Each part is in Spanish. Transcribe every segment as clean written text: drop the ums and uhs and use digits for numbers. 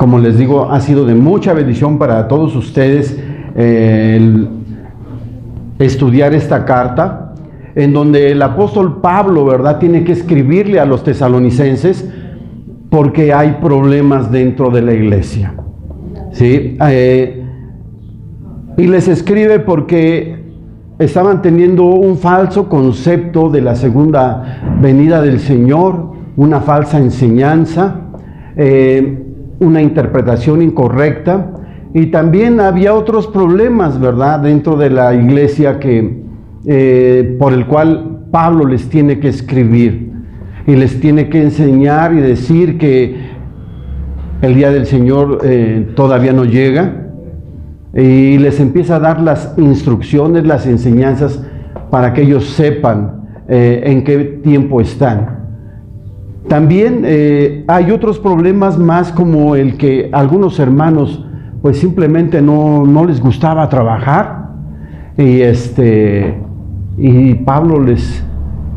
como les digo, ha sido de mucha bendición para todos ustedes el estudiar esta carta, en donde el apóstol Pablo, ¿verdad?, tiene que escribirle a los tesalonicenses porque hay problemas dentro de la iglesia, ¿sí? Y les escribe porque estaban teniendo un falso concepto de la segunda venida del Señor, una falsa enseñanza, una interpretación incorrecta, y también había otros problemas, ¿verdad?, dentro de la iglesia por el cual Pablo les tiene que escribir y les tiene que enseñar y decir que el día del Señor todavía no llega, y les empieza a dar las instrucciones, las enseñanzas para que ellos sepan en qué tiempo están. También hay otros problemas más, como el que algunos hermanos pues simplemente no les gustaba trabajar, y Pablo les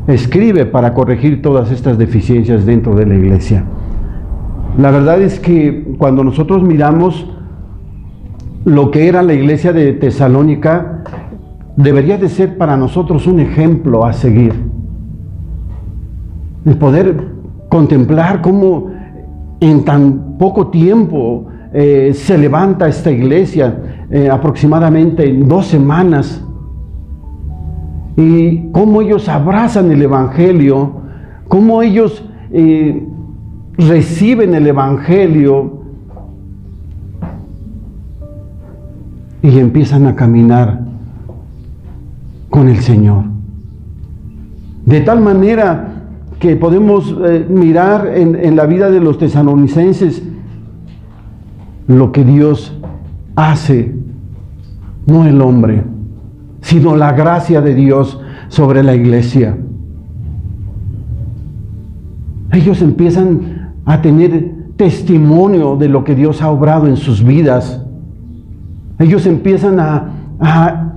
escribe para corregir todas estas deficiencias dentro de la iglesia. La verdad es que cuando nosotros miramos lo que era la iglesia de Tesalónica, debería de ser para nosotros un ejemplo a seguir. El poder contemplar cómo en tan poco tiempo se levanta esta iglesia, aproximadamente en 2 semanas, y cómo ellos abrazan el evangelio, cómo ellos reciben el evangelio y empiezan a caminar con el Señor. De tal manera que podemos mirar en la vida de los tesalonicenses lo que Dios hace, no el hombre, sino la gracia de Dios sobre la iglesia. Ellos empiezan a tener testimonio de lo que Dios ha obrado en sus vidas. Ellos empiezan a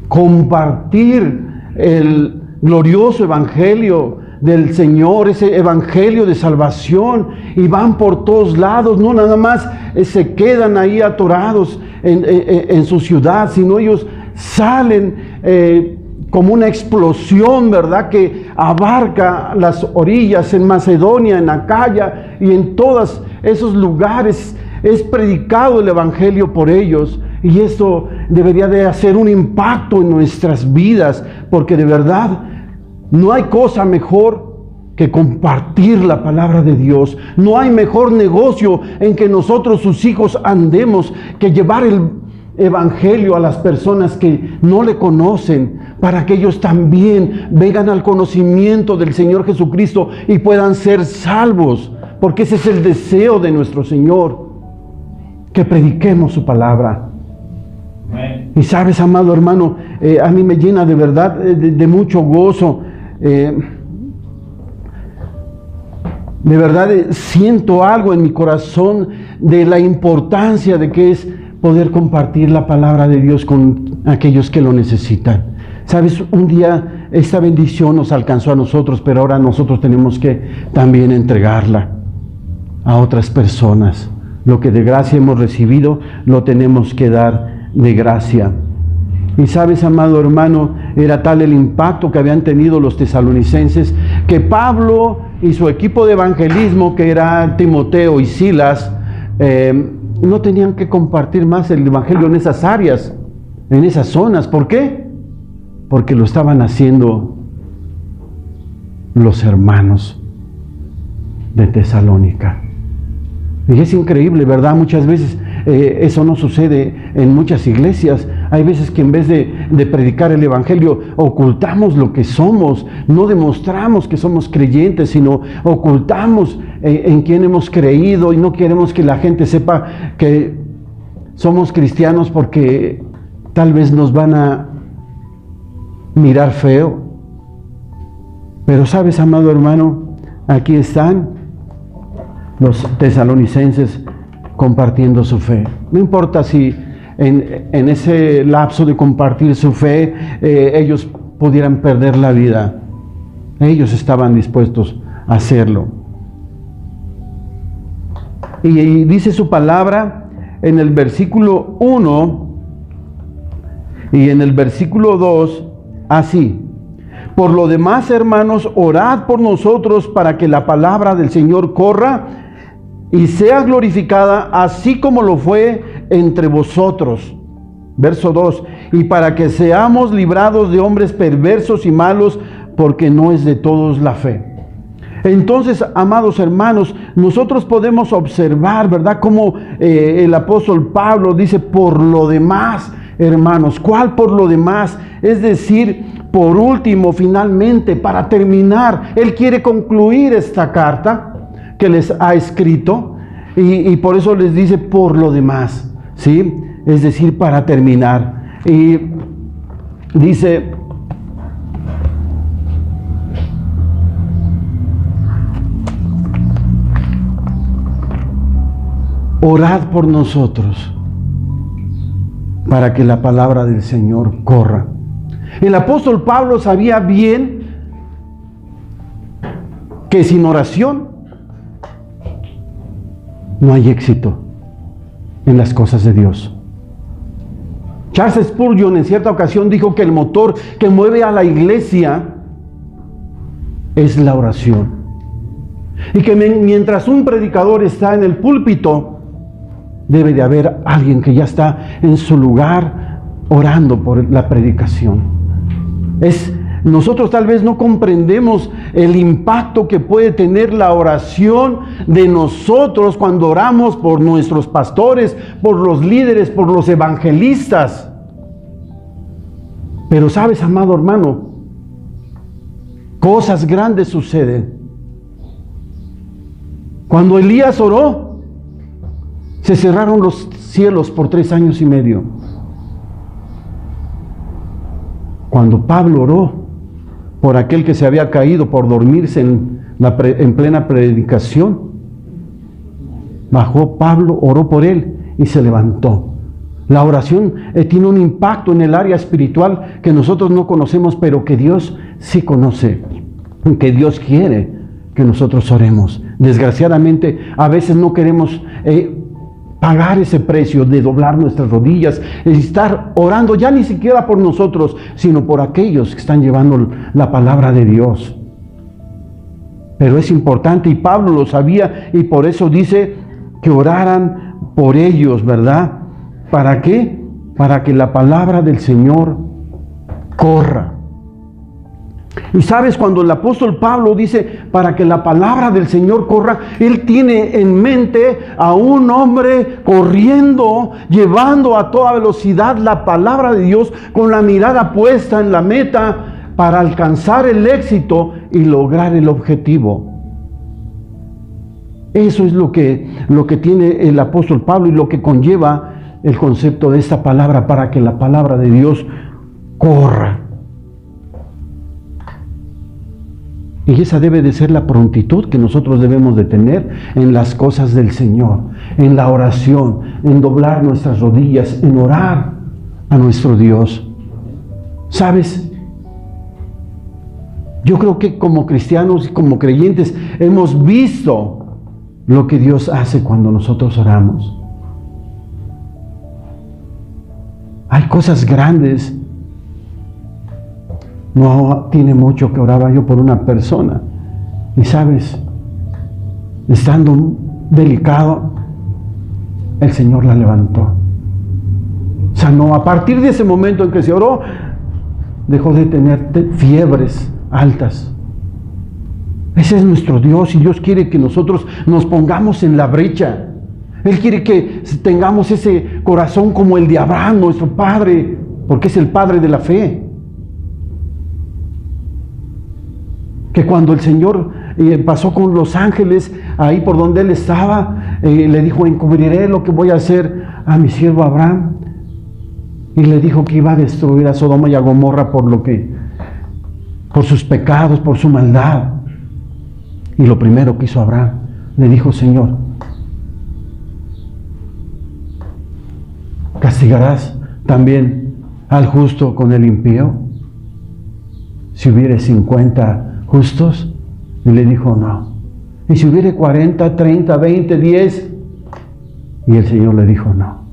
compartir el glorioso evangelio del Señor, ese evangelio de salvación, y van por todos lados. No nada más se quedan ahí atorados en su ciudad, sino ellos salen como una explosión, ¿verdad?, que abarca las orillas, en Macedonia, en Acaya, y en todos esos lugares es predicado el evangelio por ellos. Y esto debería de hacer un impacto en nuestras vidas, porque de verdad no hay cosa mejor que compartir la palabra de Dios. No hay mejor negocio en que nosotros, sus hijos, andemos, que llevar el evangelio a las personas que no le conocen, para que ellos también vengan al conocimiento del Señor Jesucristo y puedan ser salvos, porque ese es el deseo de nuestro Señor, que prediquemos su palabra. Y sabes, amado hermano, a mí me llena de verdad de mucho gozo. De verdad siento algo en mi corazón de la importancia de que es poder compartir la palabra de Dios con aquellos que lo necesitan. Sabes, un día esta bendición nos alcanzó a nosotros, pero ahora nosotros tenemos que también entregarla a otras personas. Lo que de gracia hemos recibido, lo tenemos que dar de gracia. Y sabes, amado hermano, era tal el impacto que habían tenido los tesalonicenses, que Pablo y su equipo de evangelismo, que era Timoteo y Silas, no tenían que compartir más el evangelio en esas áreas, en esas zonas. ¿Por qué? Porque lo estaban haciendo los hermanos de Tesalónica. Y es increíble, ¿verdad? Muchas veces eso no sucede en muchas iglesias. Hay veces que en vez de predicar el evangelio, ocultamos lo que somos. No demostramos que somos creyentes, sino ocultamos en quién hemos creído, y no queremos que la gente sepa que somos cristianos, porque tal vez nos van a mirar feo. Pero sabes, amado hermano, aquí están los tesalonicenses compartiendo su fe. No importa si en ese lapso de compartir su fe ellos pudieran perder la vida. Ellos estaban dispuestos a hacerlo. Y dice su palabra en el versículo 1 y en el versículo 2, así: por lo demás, hermanos, orad por nosotros para que la palabra del Señor corra y sea glorificada, así como lo fue entre vosotros. Verso 2: y para que seamos librados de hombres perversos y malos, porque no es de todos la fe. Entonces, amados hermanos, nosotros podemos observar, ¿verdad?, como el apóstol Pablo dice, por lo demás, hermanos. ¿Cuál por lo demás? Es decir, por último, finalmente, para terminar, él quiere concluir esta carta que les ha escrito, y por eso les dice por lo demás, ¿sí? Es decir, para terminar. Y dice: orad por nosotros para que la palabra del Señor corra. El apóstol Pablo sabía bien que sin oración no hay éxito en las cosas de Dios. Charles Spurgeon en cierta ocasión dijo que el motor que mueve a la iglesia es la oración. Y que mientras un predicador está en el púlpito, debe de haber alguien que ya está en su lugar orando por la predicación. Nosotros tal vez no comprendemos el impacto que puede tener la oración de nosotros cuando oramos por nuestros pastores, por los líderes, por los evangelistas. Pero sabes, amado hermano, cosas grandes suceden. Cuando Elías oró, se cerraron los cielos por 3 años y medio. Cuando Pablo oró por aquel que se había caído por dormirse en plena predicación, bajó Pablo, oró por él y se levantó. La oración tiene un impacto en el área espiritual que nosotros no conocemos, pero que Dios sí conoce, que Dios quiere que nosotros oremos. Desgraciadamente, a veces no queremos pagar ese precio de doblar nuestras rodillas y estar orando ya ni siquiera por nosotros, sino por aquellos que están llevando la palabra de Dios. Pero es importante, y Pablo lo sabía, y por eso dice que oraran por ellos, ¿verdad? ¿Para qué? Para que la palabra del Señor corra. Y sabes, cuando el apóstol Pablo dice para que la palabra del Señor corra, él tiene en mente a un hombre corriendo, llevando a toda velocidad la palabra de Dios, con la mirada puesta en la meta para alcanzar el éxito y lograr el objetivo. Eso es lo que tiene el apóstol Pablo y lo que conlleva el concepto de esta palabra, para que la palabra de Dios corra. Y esa debe de ser la prontitud que nosotros debemos de tener en las cosas del Señor, en la oración, en doblar nuestras rodillas, en orar a nuestro Dios. ¿Sabes? Yo creo que como cristianos y como creyentes hemos visto lo que Dios hace cuando nosotros oramos. Hay cosas grandes. No tiene mucho que oraba yo por una persona. Y sabes, estando delicado, el Señor la levantó. Sanó. A partir de ese momento en que se oró, dejó de tener fiebres altas. Ese es nuestro Dios, y Dios quiere que nosotros nos pongamos en la brecha. Él quiere que tengamos ese corazón como el de Abraham, nuestro padre, porque es el padre de la fe. Que cuando el Señor pasó con los ángeles ahí por donde él estaba, le dijo: encubriré lo que voy a hacer a mi siervo Abraham. Y le dijo que iba a destruir a Sodoma y a Gomorra por sus pecados, por su maldad. Y lo primero que hizo Abraham, le dijo: Señor, ¿castigarás también al justo con el impío? Si hubiere 50 justos. Y le dijo: no. Y si hubiere 40, 30, 20, 10, Y el Señor le dijo, no.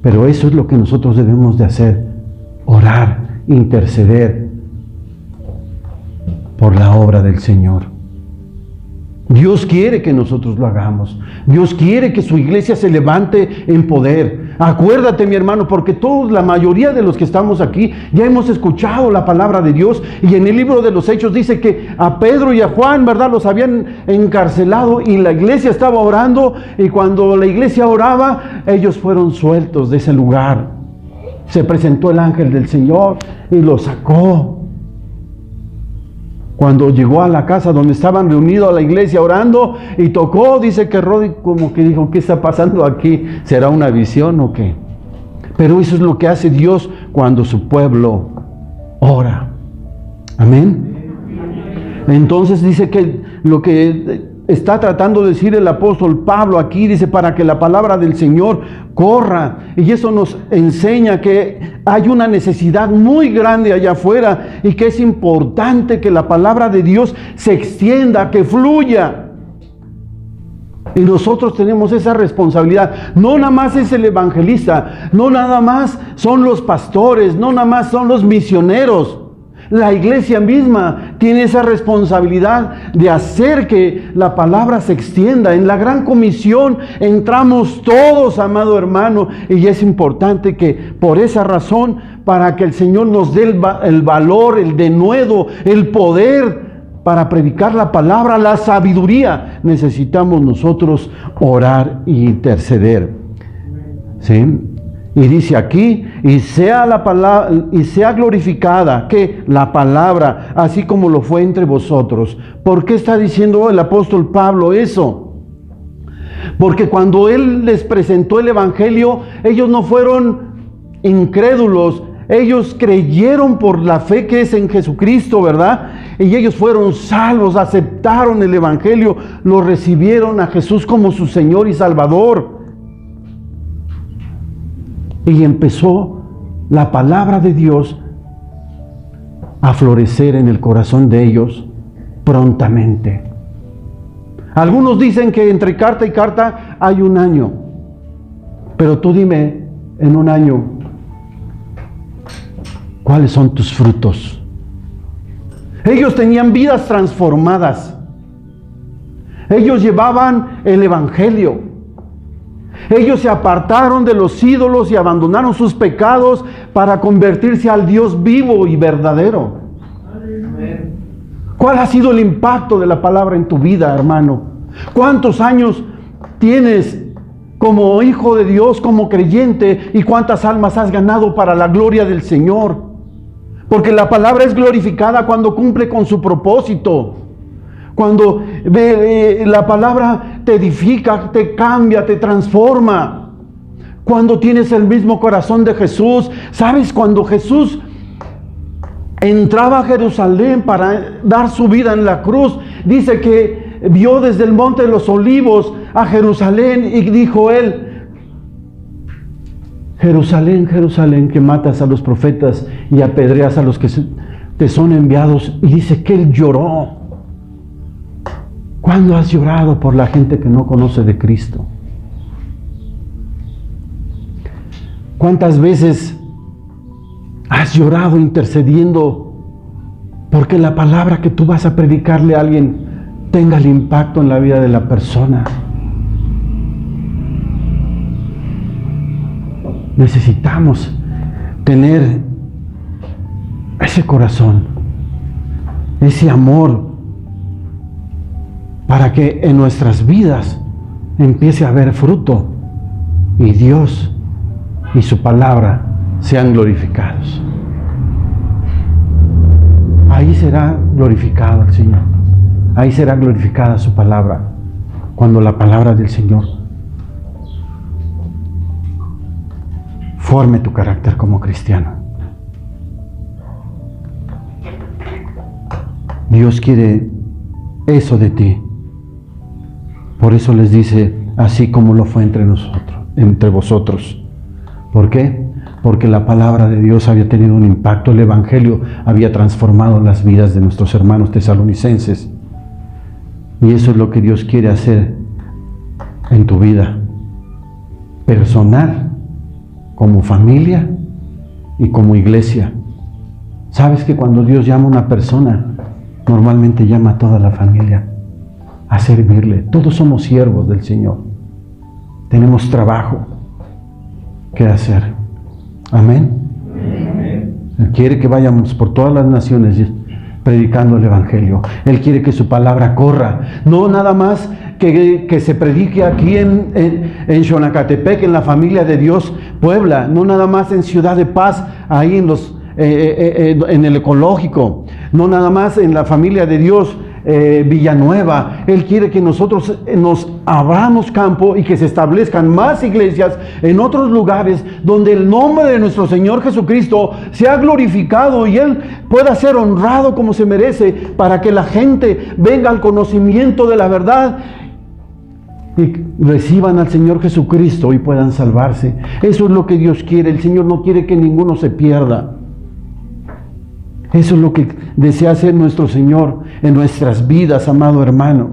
Pero eso es lo que nosotros debemos de hacer, orar, interceder por la obra del Señor. Dios quiere que nosotros lo hagamos. Dios quiere que su iglesia se levante en poder. Acuérdate, mi hermano, porque todos, la mayoría de los que estamos aquí, ya hemos escuchado la palabra de Dios. Y en el libro de los Hechos dice que a Pedro y a Juan, ¿verdad?, los habían encarcelado y la iglesia estaba orando. Y cuando la iglesia oraba, ellos fueron sueltos de ese lugar. Se presentó el ángel del Señor y los sacó. Cuando llegó a la casa donde estaban reunidos a la iglesia orando y tocó, dice que Rodi como que dijo, ¿qué está pasando aquí? ¿Será una visión o qué? Pero eso es lo que hace Dios cuando su pueblo ora. Amén. Entonces dice que lo que está tratando de decir el apóstol Pablo aquí, dice, para que la palabra del Señor corra. Y eso nos enseña que hay una necesidad muy grande allá afuera y que es importante que la palabra de Dios se extienda, que fluya. Y nosotros tenemos esa responsabilidad. No nada más es el evangelista, no nada más son los pastores, no nada más son los misioneros. La iglesia misma tiene esa responsabilidad de hacer que la palabra se extienda. En la gran comisión entramos todos, amado hermano, y es importante que por esa razón, para que el Señor nos dé el valor, el denuedo, el poder para predicar la palabra, la sabiduría, necesitamos nosotros orar e interceder. ¿Sí? Y dice aquí, y sea la palabra, y sea glorificada, que la palabra, así como lo fue entre vosotros. ¿Por qué está diciendo el apóstol Pablo eso? Porque cuando él les presentó el evangelio, ellos no fueron incrédulos, ellos creyeron por la fe que es en Jesucristo, ¿verdad? Y ellos fueron salvos, aceptaron el evangelio, lo recibieron a Jesús como su Señor y Salvador. Y empezó la palabra de Dios a florecer en el corazón de ellos prontamente. Algunos dicen que entre carta y carta hay un año. Pero tú dime, en un año, ¿cuáles son tus frutos? Ellos tenían vidas transformadas. Ellos llevaban el evangelio. Ellos se apartaron de los ídolos y abandonaron sus pecados para convertirse al Dios vivo y verdadero. ¿Cuál ha sido el impacto de la palabra en tu vida, hermano? ¿Cuántos años tienes como hijo de Dios, como creyente, y cuántas almas has ganado para la gloria del Señor? Porque la palabra es glorificada cuando cumple con su propósito. Cuando la palabra te edifica, te cambia, te transforma. Cuando tienes el mismo corazón de Jesús. ¿Sabes? Cuando Jesús entraba a Jerusalén para dar su vida en la cruz, dice que vio desde el monte de los olivos a Jerusalén y dijo él: Jerusalén, Jerusalén, que matas a los profetas y apedreas a los que te son enviados. Y dice que él lloró. ¿Cuándo has llorado por la gente que no conoce de Cristo? ¿Cuántas veces has llorado intercediendo porque la palabra que tú vas a predicarle a alguien tenga el impacto en la vida de la persona? Necesitamos tener ese corazón, ese amor, para que en nuestras vidas empiece a haber fruto y Dios y su palabra sean glorificados. Ahí será glorificado el Señor. Ahí será glorificada su palabra, cuando la palabra del Señor forme tu carácter como cristiano. Dios quiere eso de ti. Por eso les dice, así como lo fue entre vosotros. ¿Por qué? Porque la palabra de Dios había tenido un impacto, el evangelio había transformado las vidas de nuestros hermanos tesalonicenses. Y eso es lo que Dios quiere hacer en tu vida. personal, como familia y como iglesia. Sabes que cuando Dios llama a una persona, normalmente llama a toda la familia a servirle. Todos somos siervos del Señor. Tenemos trabajo que hacer. Amén. Él quiere que vayamos por todas las naciones predicando el Evangelio. Él quiere que su palabra corra. No nada más que se predique aquí en Xonacatepec, en la familia de Dios Puebla. No nada más en Ciudad de Paz, ahí en el ecológico. No nada más en la familia de Dios Villanueva. Él quiere que nosotros nos abramos campo y que se establezcan más iglesias en otros lugares donde el nombre de nuestro Señor Jesucristo sea glorificado y Él pueda ser honrado como se merece, para que la gente venga al conocimiento de la verdad y reciban al Señor Jesucristo y puedan salvarse. Eso es lo que Dios quiere. El Señor no quiere que ninguno se pierda. Eso es lo que desea hacer nuestro Señor en nuestras vidas, amado hermano.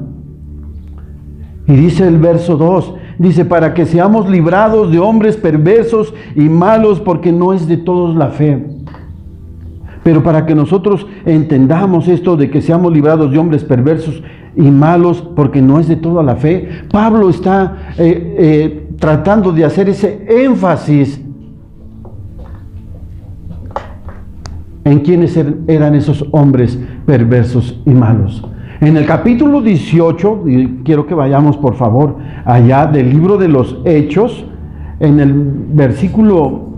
Y dice el verso 2, dice, para que seamos librados de hombres perversos y malos, porque no es de todos la fe. Pero para que nosotros entendamos esto de que seamos librados de hombres perversos y malos, porque no es de toda la fe, Pablo está tratando de hacer ese énfasis en quiénes eran esos hombres perversos y malos. En el capítulo 18, y quiero que vayamos por favor allá del libro de los Hechos, en el versículo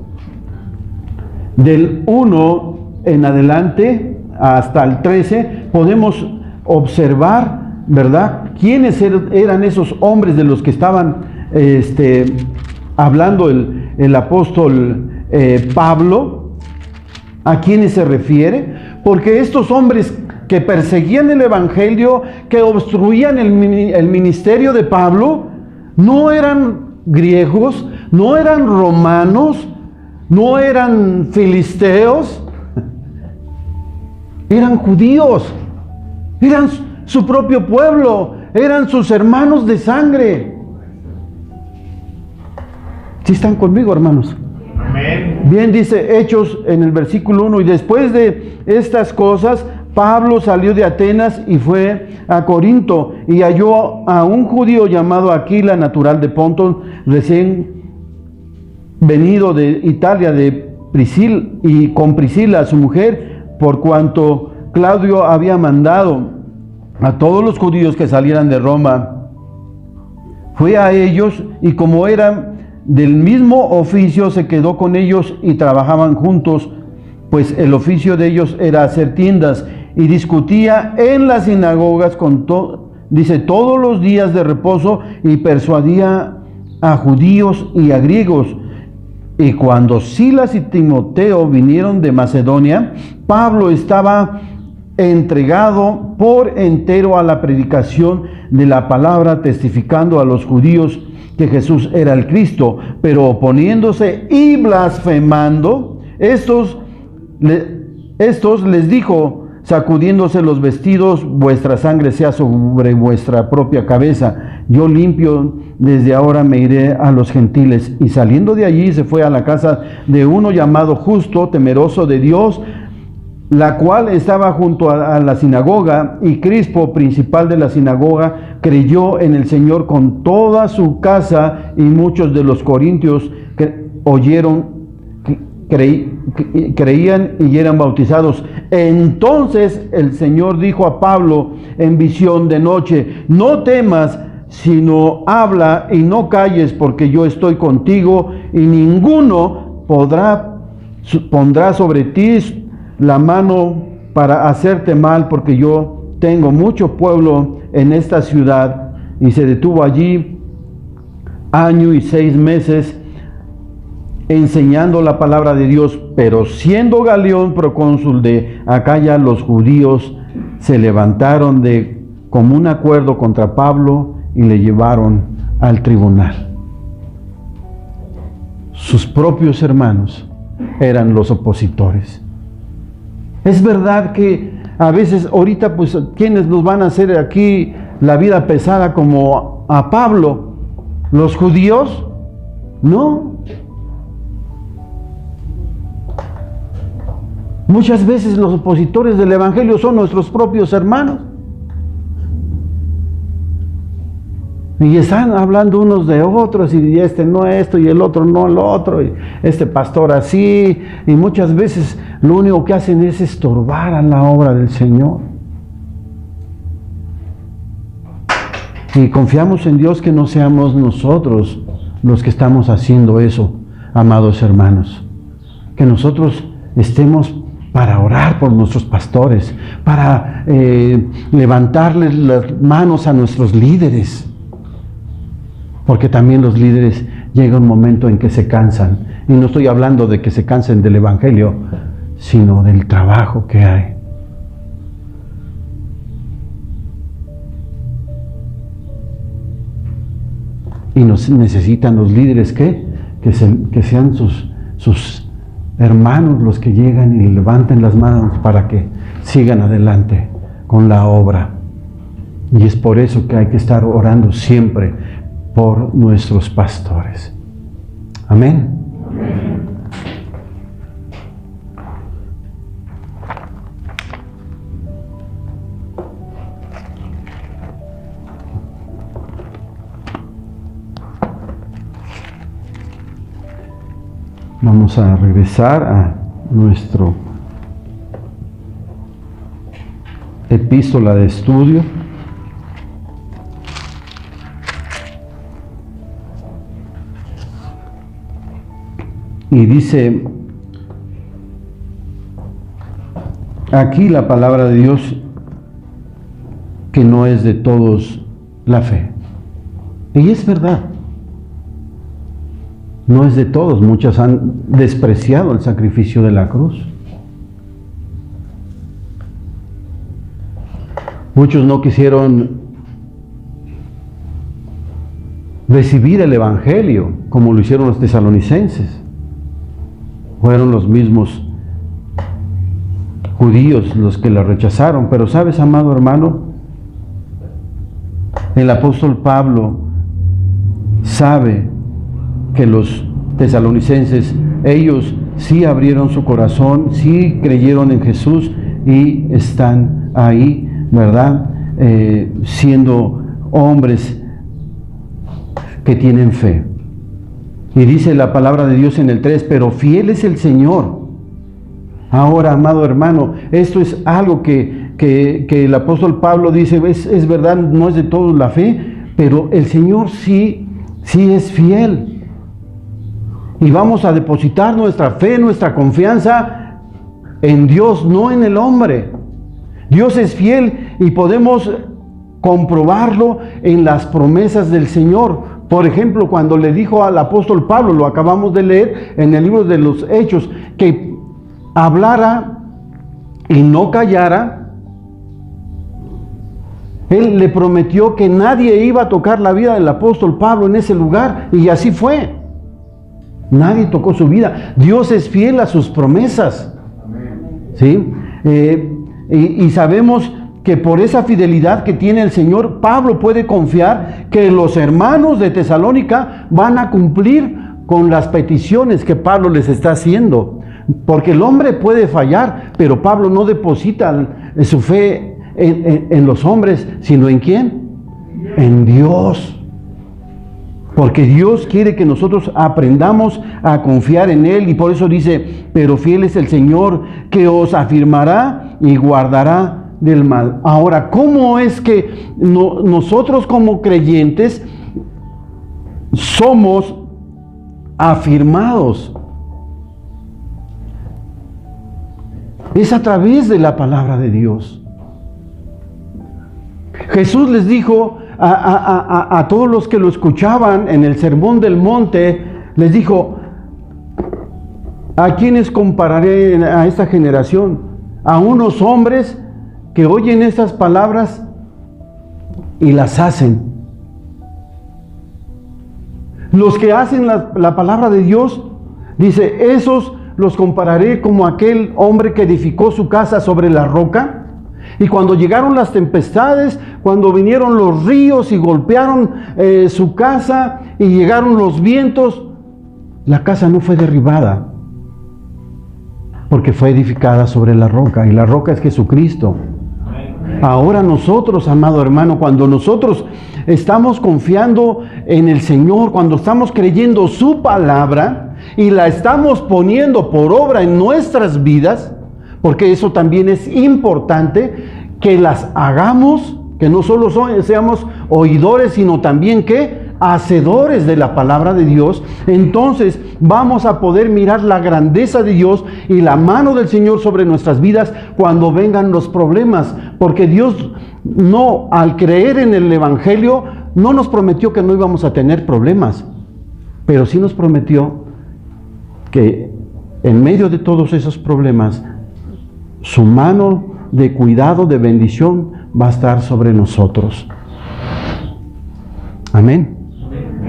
del 1 en adelante hasta el 13, podemos observar, ¿verdad?, quiénes eran esos hombres de los que estaban hablando el apóstol Pablo. ¿A quiénes se refiere? Porque estos hombres que perseguían el Evangelio, que obstruían el ministerio de Pablo, no eran griegos, no eran romanos, no eran filisteos, eran judíos, eran su propio pueblo, eran sus hermanos de sangre. ¿Sí están conmigo, hermanos? Bien, dice Hechos en el versículo 1, y después de estas cosas, Pablo salió de Atenas y fue a Corinto, y halló a un judío llamado Aquila, natural de Ponto, recién venido de Italia, y con Priscila, su mujer, por cuanto Claudio había mandado a todos los judíos que salieran de Roma. Fue a ellos, y como eran del mismo oficio, se quedó con ellos y trabajaban juntos, pues el oficio de ellos era hacer tiendas, y discutía en las sinagogas todos los días de reposo, y persuadía a judíos y a griegos. Y cuando Silas y Timoteo vinieron de Macedonia, Pablo estaba entregado por entero a la predicación de la palabra, testificando a los judíos que Jesús era el Cristo, pero oponiéndose y blasfemando, estos les dijo, sacudiéndose los vestidos, vuestra sangre sea sobre vuestra propia cabeza. Yo limpio, desde ahora me iré a los gentiles. Y saliendo de allí se fue a la casa de uno llamado Justo, temeroso de Dios, la cual estaba junto a la sinagoga, y Crispo, principal de la sinagoga, creyó en el Señor con toda su casa, y muchos de los corintios creían y eran bautizados. Entonces el Señor dijo a Pablo en visión de noche: no temas, sino habla y no calles, porque yo estoy contigo, y ninguno pondrá sobre ti la mano para hacerte mal, porque yo tengo mucho pueblo en esta ciudad. Y se detuvo allí 1 año y 6 meses enseñando la palabra de Dios. Pero siendo Galión procónsul de Acaya, los judíos se levantaron de común acuerdo contra Pablo y le llevaron al tribunal. Sus propios hermanos eran los opositores. Es verdad que a veces ahorita, pues, ¿quiénes nos van a hacer aquí la vida pesada como a Pablo? ¿Los judíos? No. Muchas veces los opositores del Evangelio son nuestros propios hermanos. Y están hablando unos de otros, y este no esto, y el otro no lo otro, y este pastor así, y muchas veces lo único que hacen es estorbar a la obra del Señor. Y confiamos en Dios que no seamos nosotros los que estamos haciendo eso, amados hermanos. Que nosotros estemos para orar por nuestros pastores, para levantarles las manos a nuestros líderes. Porque también los líderes llega un momento en que se cansan. Y no estoy hablando de que se cansen del Evangelio, sino del trabajo que hay. Y nos necesitan los líderes que sean sus hermanos los que llegan y levanten las manos para que sigan adelante con la obra. Y es por eso que hay que estar orando siempre por nuestros pastores. Amén. Amén. Vamos a regresar a nuestro epístola de estudio. Y dice aquí la palabra de Dios que no es de todos la fe. Y es verdad. No es de todos. Muchos han despreciado el sacrificio de la cruz. Muchos no quisieron recibir el Evangelio como lo hicieron los tesalonicenses. Fueron los mismos judíos los que la rechazaron. Pero sabes, amado hermano, el apóstol Pablo sabe que los tesalonicenses, ellos sí abrieron su corazón, sí creyeron en Jesús y están ahí, ¿verdad? Siendo hombres que tienen fe. Y dice la palabra de Dios en el 3, pero fiel es el Señor. Ahora, amado hermano, esto es algo que el apóstol Pablo dice, es verdad, no es de todos la fe, pero el Señor sí es fiel. Y vamos a depositar nuestra fe, nuestra confianza en Dios, no en el hombre. Dios es fiel y podemos comprobarlo en las promesas del Señor. Por ejemplo, cuando le dijo al apóstol Pablo, lo acabamos de leer en el libro de los Hechos, que hablara y no callara, él le prometió que nadie iba a tocar la vida del apóstol Pablo en ese lugar, y así fue. Nadie tocó su vida. Dios es fiel a sus promesas. ¿Sí? Y sabemos que por esa fidelidad que tiene el Señor, Pablo puede confiar que los hermanos de Tesalónica van a cumplir con las peticiones que Pablo les está haciendo. Porque el hombre puede fallar, pero Pablo no deposita su fe en los hombres, sino ¿en quién? En Dios. Porque Dios quiere que nosotros aprendamos a confiar en Él, y por eso dice, pero fiel es el Señor que os afirmará y guardará del mal. Ahora, ¿cómo es que nosotros como creyentes somos afirmados? Es a través de la palabra de Dios. Jesús les dijo a todos los que lo escuchaban en el Sermón del Monte, les dijo, ¿a quiénes compararé a esta generación? A unos hombres que oyen estas palabras y las hacen. Los que hacen la palabra de Dios, dice, esos los compararé como aquel hombre que edificó su casa sobre la roca. Y cuando llegaron las tempestades, cuando vinieron los ríos y golpearon su casa y llegaron los vientos, la casa no fue derribada, porque fue edificada sobre la roca, y la roca es Jesucristo. Ahora nosotros, amado hermano, cuando nosotros estamos confiando en el Señor, cuando estamos creyendo su palabra y la estamos poniendo por obra en nuestras vidas, porque eso también es importante, que las hagamos, que no solo seamos oidores, sino también que hacedores de la palabra de Dios. Entonces vamos a poder mirar la grandeza de Dios y la mano del Señor sobre nuestras vidas cuando vengan los problemas, porque Dios no, al creer en el Evangelio, no nos prometió que no íbamos a tener problemas, pero sí nos prometió que en medio de todos esos problemas su mano de cuidado, de bendición va a estar sobre nosotros. Amén.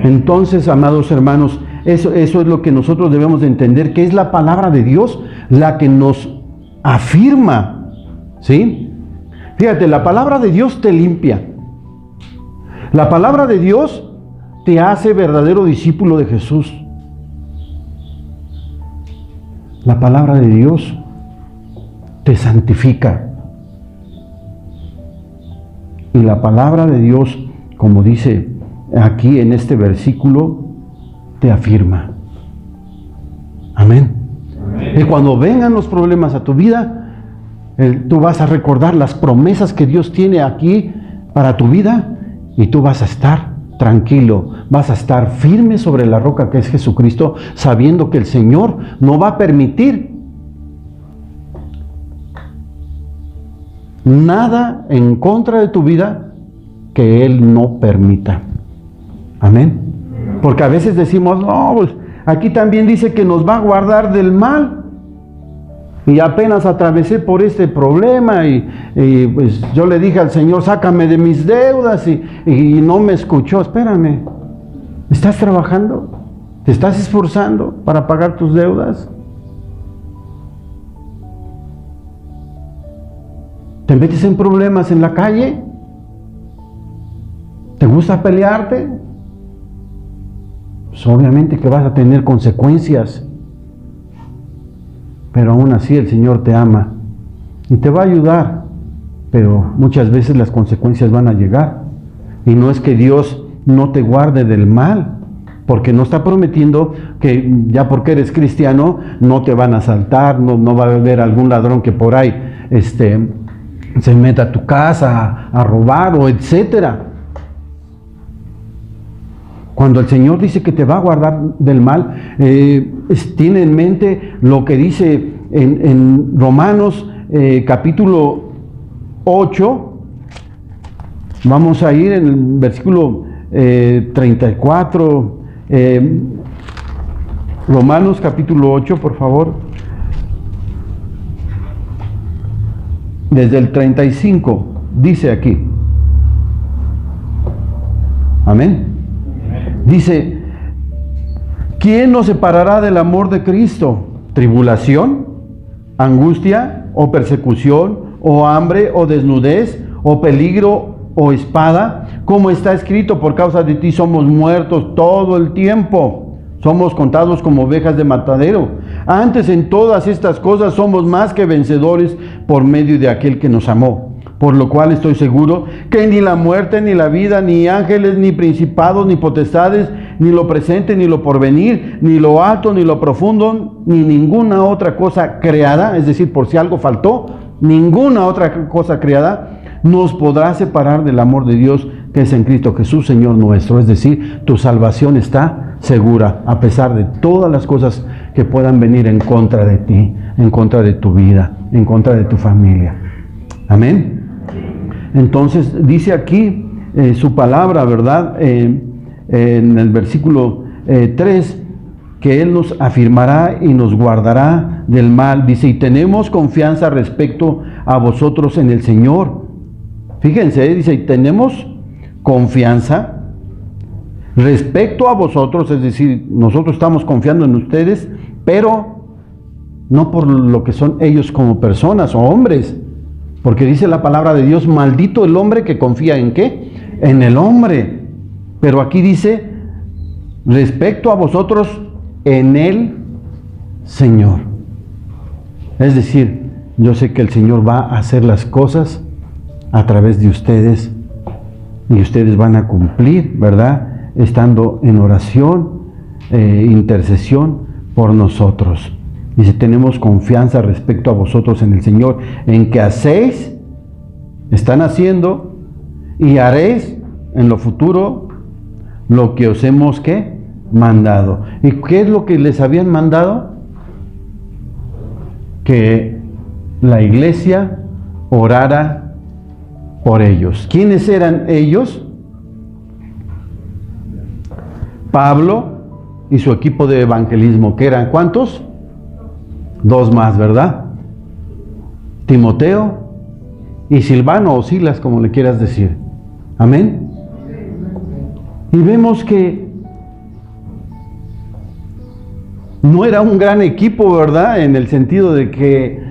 Entonces, amados hermanos, eso es lo que nosotros debemos de entender, que es la palabra de Dios la que nos afirma, ¿sí? Fíjate, la palabra de Dios te limpia. La palabra de Dios te hace verdadero discípulo de Jesús. La palabra de Dios te santifica. Y la palabra de Dios, como dice aquí en este versículo, te afirma. Amén. Amén. Y cuando vengan los problemas a tu vida, tú vas a recordar las promesas que Dios tiene aquí para tu vida, y tú vas a estar tranquilo, vas a estar firme sobre la roca que es Jesucristo, sabiendo que el Señor no va a permitir nada en contra de tu vida que Él no permita. Amén. Porque a veces decimos, no, pues aquí también dice que nos va a guardar del mal. Y apenas atravesé por este problema y pues yo le dije al Señor, sácame de mis deudas, y no me escuchó. Espérame, ¿estás trabajando? ¿Te estás esforzando para pagar tus deudas? ¿Te metes en problemas en la calle? ¿Te gusta pelearte? Pues obviamente que vas a tener consecuencias. Pero aún así el Señor te ama y te va a ayudar, pero muchas veces las consecuencias van a llegar. Y no es que Dios no te guarde del mal, porque no está prometiendo que ya porque eres cristiano no te van a asaltar, no va a haber algún ladrón que por ahí se meta a tu casa a robar o etcétera. Cuando el Señor dice que te va a guardar del mal, tiene en mente lo que dice en Romanos capítulo 8. Vamos a ir en el versículo 34. Romanos capítulo 8, por favor. Desde el 35, dice aquí. Amén. Dice, ¿quién nos separará del amor de Cristo? ¿Tribulación, angustia, o persecución, o hambre, o desnudez, o peligro, o espada? Como está escrito, por causa de ti somos muertos todo el tiempo. Somos contados como ovejas de matadero. Antes en todas estas cosas somos más que vencedores por medio de aquel que nos amó. Por lo cual estoy seguro que ni la muerte, ni la vida, ni ángeles, ni principados, ni potestades, ni lo presente, ni lo porvenir, ni lo alto, ni lo profundo, ni ninguna otra cosa creada, es decir, por si algo faltó, ninguna otra cosa creada nos podrá separar del amor de Dios que es en Cristo Jesús, Señor nuestro. Es decir, tu salvación está segura, a pesar de todas las cosas que puedan venir en contra de ti, en contra de tu vida, en contra de tu familia. Amén. Entonces dice aquí su palabra, ¿verdad? En el versículo 3, que Él nos afirmará y nos guardará del mal. Dice, y tenemos confianza respecto a vosotros en el Señor. Fíjense, dice, y tenemos confianza respecto a vosotros, es decir, nosotros estamos confiando en ustedes, pero no por lo que son ellos como personas o hombres. Porque dice la palabra de Dios, maldito el hombre que confía ¿en qué? En el hombre. Pero aquí dice, respecto a vosotros en el Señor. Es decir, yo sé que el Señor va a hacer las cosas a través de ustedes y ustedes van a cumplir, ¿verdad? Estando en oración, intercesión por nosotros. Dice, tenemos confianza respecto a vosotros en el Señor, en que hacéis, están haciendo y haréis en lo futuro lo que os hemos, ¿qué? Mandado. ¿Y qué es lo que les habían mandado? Que la iglesia orara por ellos. ¿Quiénes eran ellos? Pablo y su equipo de evangelismo, que eran ¿cuántos? 2 más, ¿verdad? Timoteo y Silvano o Silas, como le quieras decir. Amén. Y vemos que no era un gran equipo, ¿verdad? En el sentido de que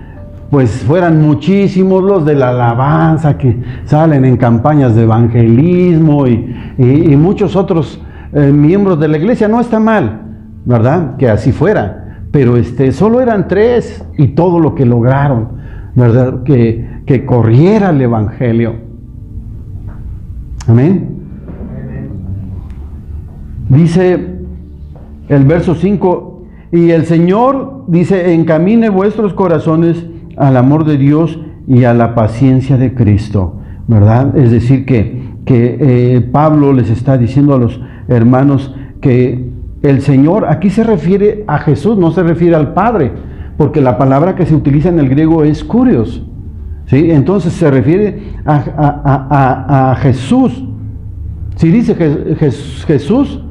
pues fueran muchísimos los de la alabanza que salen en campañas de evangelismo y muchos otros miembros de la iglesia. No está mal, ¿verdad? Que así fuera. Pero solo eran 3 y todo lo que lograron, ¿verdad? Que corriera el evangelio. Amén. Dice el verso 5, y el Señor dice, encamine vuestros corazones al amor de Dios y a la paciencia de Cristo, ¿verdad? Es decir, que Pablo les está diciendo a los hermanos que el Señor, aquí se refiere a Jesús, no se refiere al Padre, porque la palabra que se utiliza en el griego es kurios, ¿sí? Entonces se refiere a Jesús. Si dice Jesús,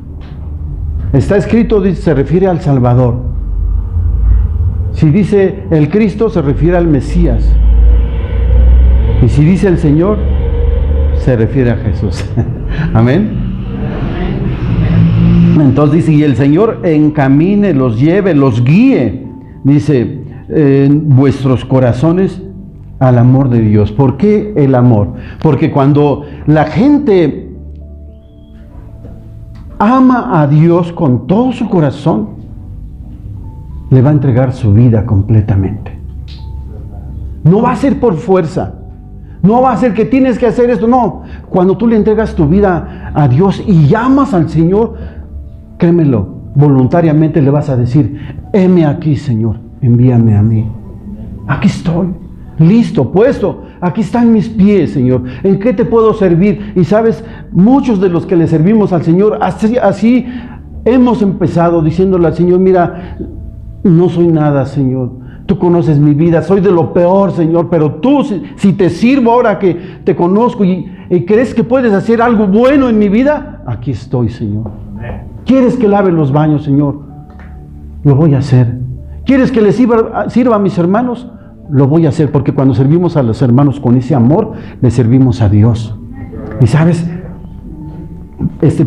está escrito, se refiere al Salvador. Si dice el Cristo, se refiere al Mesías. Y si dice el Señor, se refiere a Jesús. Amén. Entonces dice, y el Señor encamine, los lleve, los guíe, dice, vuestros corazones al amor de Dios. ¿Por qué el amor? Porque cuando la gente ama a Dios con todo su corazón, le va a entregar su vida completamente. No va a ser por fuerza. No va a ser que tienes que hacer esto. No. Cuando tú le entregas tu vida a Dios y llamas al Señor, créemelo, voluntariamente le vas a decir, heme aquí, Señor, envíame a mí. Aquí estoy, listo, puesto. Aquí están mis pies, Señor. ¿En qué te puedo servir? Y sabes, muchos de los que le servimos al Señor, así hemos empezado diciéndole al Señor, mira, no soy nada, Señor. Tú conoces mi vida, soy de lo peor, Señor, pero tú, si te sirvo ahora que te conozco y crees que puedes hacer algo bueno en mi vida, aquí estoy, Señor. ¿Quieres que lave los baños, Señor? Lo voy a hacer. ¿Quieres que les sirva a mis hermanos? Lo voy a hacer, porque cuando servimos a los hermanos con ese amor, le servimos a Dios. Y sabes,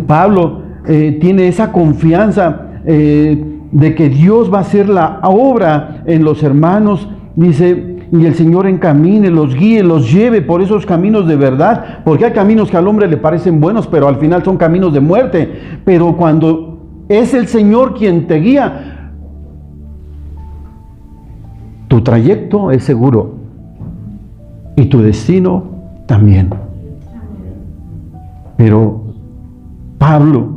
Pablo tiene esa confianza de que Dios va a hacer la obra en los hermanos, dice, y el Señor encamine, los guíe, los lleve por esos caminos de verdad, porque hay caminos que al hombre le parecen buenos, pero al final son caminos de muerte. Pero cuando es el Señor quien te guía, tu trayecto es seguro y tu destino también. Pero Pablo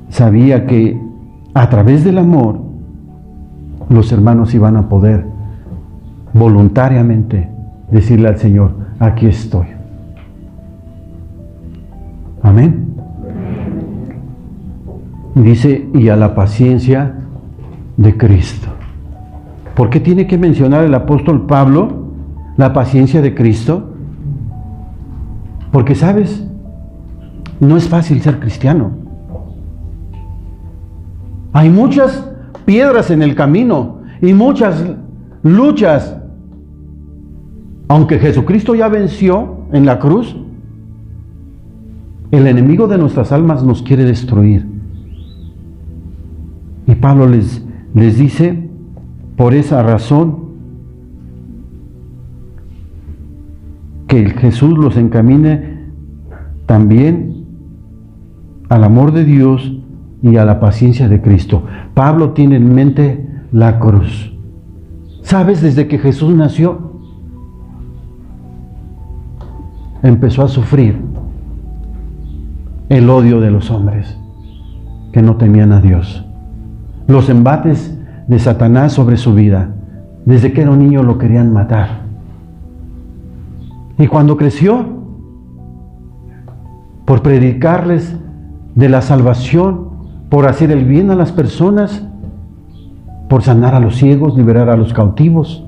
sabía que a través del amor los hermanos iban a poder voluntariamente decirle al Señor, aquí estoy. Amén. Y dice, y a la paciencia de Cristo. ¿Por qué tiene que mencionar el apóstol Pablo la paciencia de Cristo? Porque, ¿sabes? No es fácil ser cristiano. Hay muchas piedras en el camino y muchas luchas. Aunque Jesucristo ya venció en la cruz, el enemigo de nuestras almas nos quiere destruir. Y Pablo les dice, por esa razón, que Jesús los encamine también al amor de Dios y a la paciencia de Cristo. Pablo tiene en mente la cruz. ¿Sabes? Desde que Jesús nació, empezó a sufrir el odio de los hombres que no temían a Dios. Los embates de Satanás sobre su vida. Desde que era un niño lo querían matar. Y cuando creció, por predicarles de la salvación, por hacer el bien a las personas, por sanar a los ciegos, liberar a los cautivos,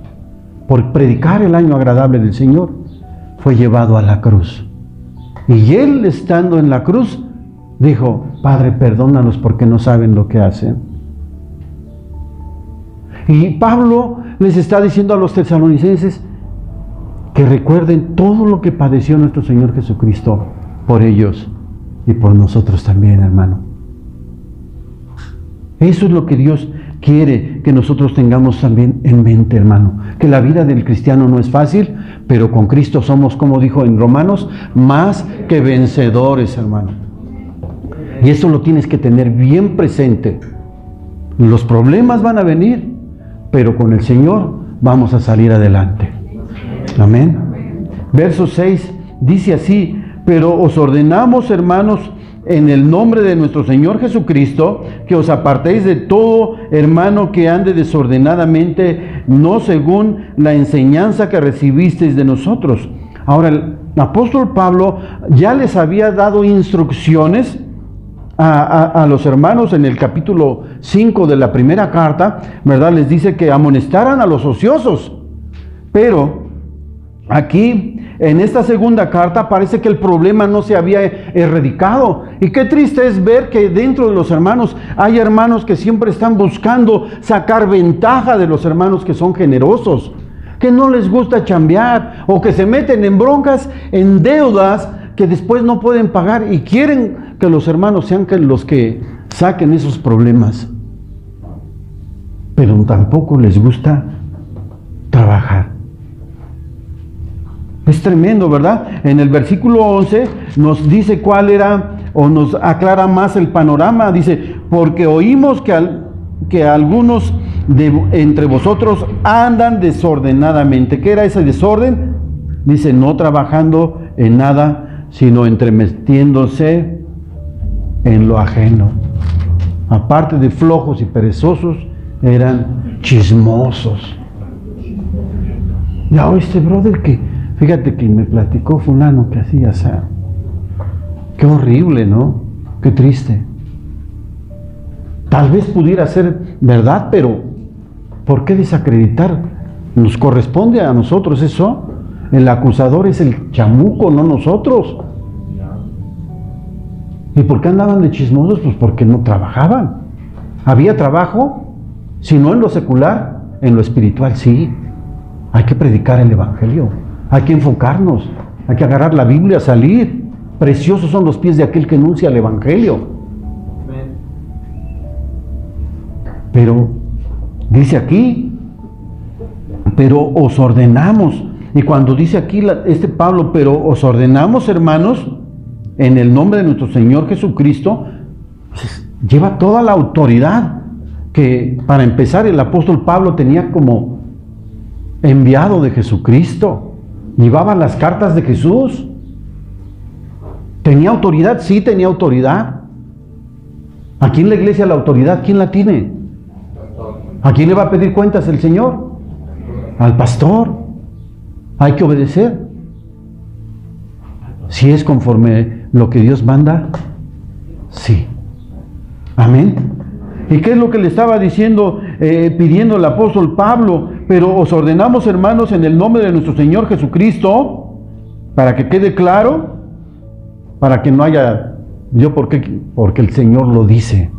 por predicar el año agradable del Señor, fue llevado a la cruz. Y él, estando en la cruz, dijo: Padre, perdónalos porque no saben lo que hacen. Y Pablo les está diciendo a los tesalonicenses que recuerden todo lo que padeció nuestro Señor Jesucristo por ellos y por nosotros también, hermano. Eso es lo que Dios quiere que nosotros tengamos también en mente, hermano. Que la vida del cristiano no es fácil, pero con Cristo somos, como dijo en Romanos, más que vencedores, hermano. Y eso lo tienes que tener bien presente. Los problemas van a venir, pero con el Señor vamos a salir adelante. Amén. Verso 6 dice así: pero os ordenamos, hermanos, en el nombre de nuestro Señor Jesucristo, que os apartéis de todo hermano que ande desordenadamente, no según la enseñanza que recibisteis de nosotros. Ahora, el apóstol Pablo ya les había dado instrucciones a los hermanos en el capítulo 5 de la primera carta, ¿verdad? Les dice que amonestaran a los ociosos. Pero aquí, en esta segunda carta, parece que el problema no se había erradicado. Y qué triste es ver que dentro de los hermanos hay hermanos que siempre están buscando sacar ventaja de los hermanos que son generosos, que no les gusta chambear, o que se meten en broncas, en deudas que después no pueden pagar, y quieren que los hermanos sean los que saquen esos problemas. Pero tampoco les gusta trabajar. Es tremendo, ¿verdad? En el versículo 11 nos dice cuál era, o nos aclara más el panorama. Dice: porque oímos que algunos entre vosotros andan desordenadamente. ¿Qué era ese desorden? Dice: no trabajando en nada, sino entremetiéndose en lo ajeno. Aparte de flojos y perezosos, eran chismosos. Ya oíste, brother, que fíjate que me platicó fulano que hacía así. Qué horrible, ¿no? Qué triste. Tal vez pudiera ser verdad, pero ¿por qué desacreditar? Nos corresponde a nosotros eso. El acusador es el chamuco, no nosotros. ¿Y por qué andaban de chismosos? Pues porque no trabajaban. ¿Había trabajo? Si no en lo secular, en lo espiritual sí. Hay que predicar el evangelio. Hay que enfocarnos, hay que agarrar la Biblia, salir. Preciosos son los pies de aquel que anuncia el evangelio. Pero dice aquí: pero os ordenamos. Y cuando dice aquí Pablo, pero os ordenamos, hermanos, en el nombre de nuestro Señor Jesucristo, pues, lleva toda la autoridad que, para empezar, el apóstol Pablo tenía como enviado de Jesucristo. Llevaba las cartas de Jesús. ¿Tenía autoridad? Sí, tenía autoridad. Aquí en la iglesia la autoridad, ¿quién la tiene? ¿A quién le va a pedir cuentas el Señor? Al pastor. Hay que obedecer. Si es conforme lo que Dios manda, sí. Amén. ¿Y qué es lo que le estaba diciendo, pidiendo el apóstol Pablo? Pero os ordenamos, hermanos, en el nombre de nuestro Señor Jesucristo, para que quede claro, para que no haya, porque el Señor lo dice.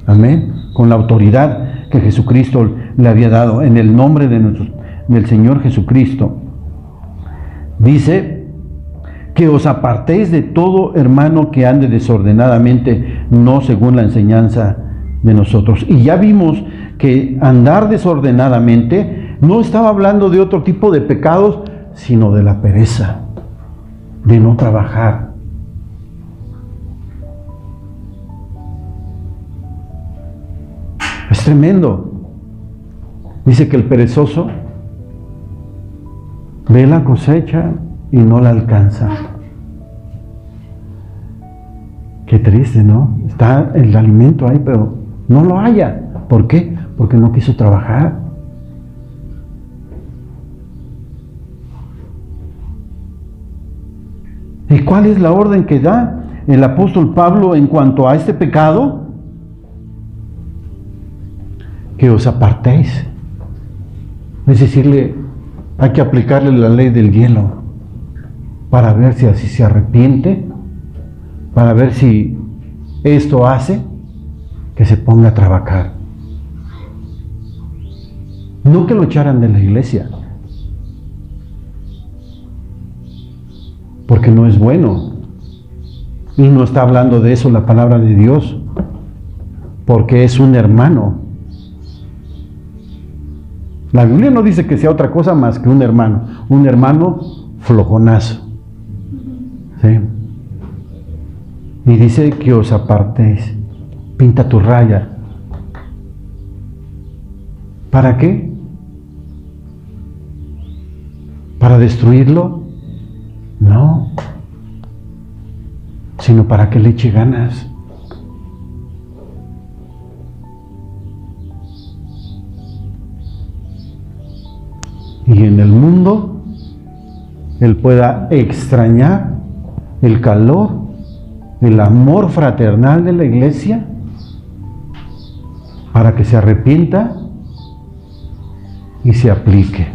Amén. Con la autoridad que Jesucristo le había dado, en el nombre del Señor Jesucristo. Dice: que os apartéis de todo hermano que ande desordenadamente, no según la enseñanza de nosotros. Y ya vimos que andar desordenadamente no estaba hablando de otro tipo de pecados, sino de la pereza, de no trabajar. tremendo. Dice que el perezoso ve la cosecha y no la alcanza. Qué triste, ¿no? Está el alimento ahí, pero no lo halla. ¿Por qué? Porque no quiso trabajar. ¿Y cuál es la orden que da el apóstol Pablo en cuanto a este pecado? Que os apartéis. Es decirle, hay que aplicarle la ley del hielo para ver si así se arrepiente, para ver si esto hace que se ponga a trabajar. No que lo echaran de la iglesia, porque no es bueno. Y no está hablando de eso la palabra de Dios, porque es un hermano. La Biblia no dice que sea otra cosa más que un hermano flojonazo. ¿Sí? Y dice que os apartéis, pinta tu raya. ¿Para qué? ¿Para destruirlo? No, sino para que le eche ganas. Y en el mundo él pueda extrañar el calor, el amor fraternal de la iglesia, para que se arrepienta y se aplique.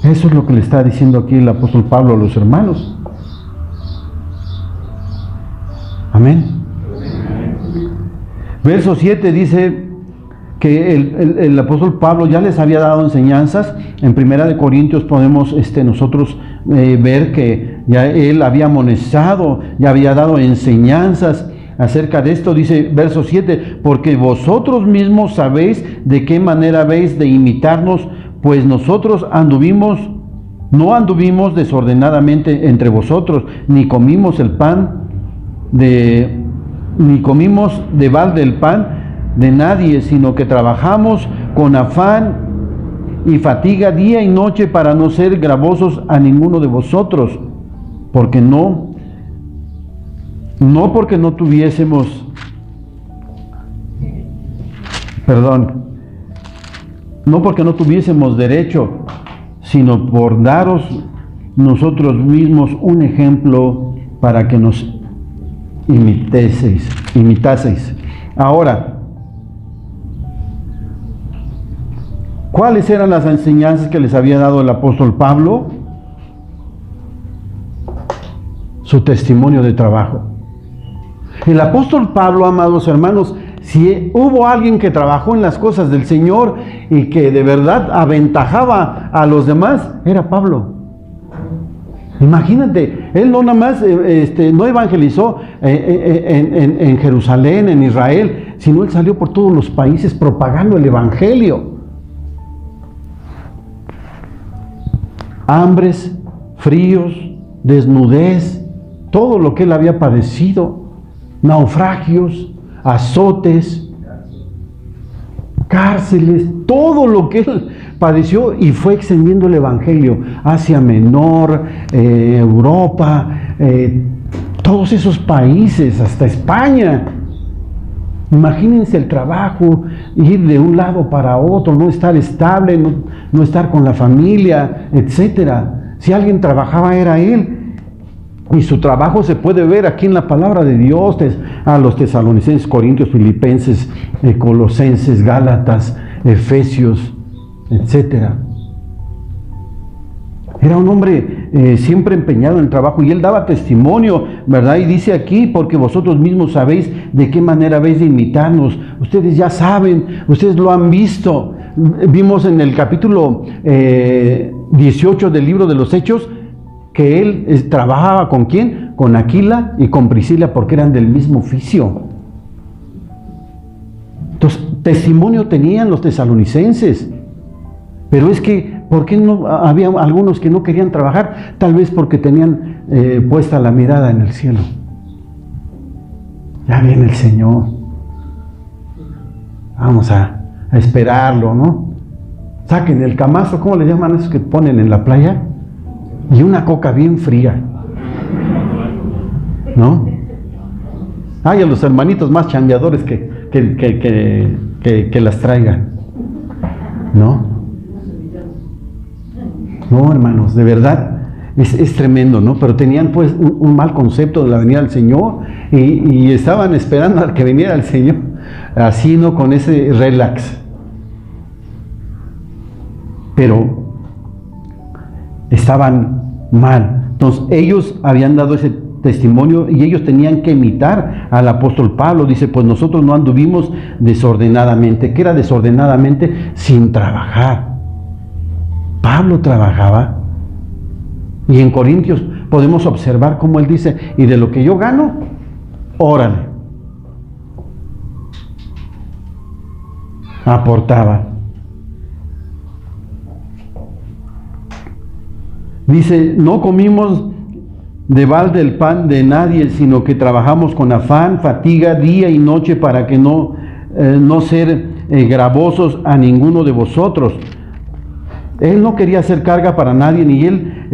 Eso es lo que le está diciendo aquí el apóstol Pablo a los hermanos. Amén. Verso 7 dice que el apóstol Pablo ya les había dado enseñanzas. En 1 Corintios podemos nosotros ver que ya él había amonestado, ya había dado enseñanzas acerca de esto. Dice verso 7, porque vosotros mismos sabéis de qué manera habéis de imitarnos, pues nosotros no anduvimos desordenadamente entre vosotros, ni comimos de balde el pan de nadie, sino que trabajamos con afán y fatiga día y noche para no ser gravosos a ninguno de vosotros, porque no porque no tuviésemos, no porque no tuviésemos derecho, sino por daros nosotros mismos un ejemplo para que nos imitaseis. Ahora, ¿cuáles eran las enseñanzas que les había dado el apóstol Pablo? Su testimonio de trabajo. El apóstol Pablo, amados hermanos, si hubo alguien que trabajó en las cosas del Señor y que de verdad aventajaba a los demás, era Pablo. Imagínate, él no nada más no evangelizó en Jerusalén, en Israel, sino él salió por todos los países propagando el evangelio. Hambres, fríos, desnudez, todo lo que él había padecido, naufragios, azotes, cárceles, todo lo que él padeció, y fue extendiendo el evangelio Asia Menor, Europa, todos esos países, hasta España. Imagínense el trabajo, ir de un lado para otro, no estar estable, no estar con la familia, etcétera. Si alguien trabajaba era él. Y su trabajo se puede ver aquí en la palabra de Dios, a los tesalonicenses, corintios, filipenses, colosenses, gálatas, efesios, etcétera. Era un hombre siempre empeñado en el trabajo, y él daba testimonio, ¿verdad? Y dice aquí, porque vosotros mismos sabéis de qué manera habéis de imitarnos. Ustedes ya saben, ustedes lo han visto. Vimos en el capítulo 18 del libro de los Hechos, que él trabajaba ¿con quién? Con Aquila y con Priscila, porque eran del mismo oficio. Entonces, testimonio tenían los tesalonicenses. Pero es que, ¿por qué no había algunos que no querían trabajar? Tal vez porque tenían puesta la mirada en el cielo. Ya viene el Señor. vamos a esperarlo, ¿no? Saquen el camastro, ¿cómo le llaman esos que ponen en la playa? Y una coca bien fría, ¿no? Hay a los hermanitos más chambeadores que las traigan, ¿no? No, hermanos, de verdad es tremendo, ¿no? Pero tenían pues un mal concepto de la venida del Señor y estaban esperando a que viniera el Señor, así, ¿no? Con ese relax. Pero estaban mal. Entonces ellos habían dado ese testimonio y ellos tenían que imitar al apóstol Pablo. Dice, pues nosotros no anduvimos desordenadamente. ¿Qué era desordenadamente? Sin trabajar. Pablo trabajaba. Y en Corintios podemos observar cómo él dice, y de lo que yo gano, órale. Aportaba. Dice, no comimos de balde el pan de nadie, sino que trabajamos con afán, fatiga, día y noche para que no ser gravosos a ninguno de vosotros. Él no quería hacer carga para nadie, ni él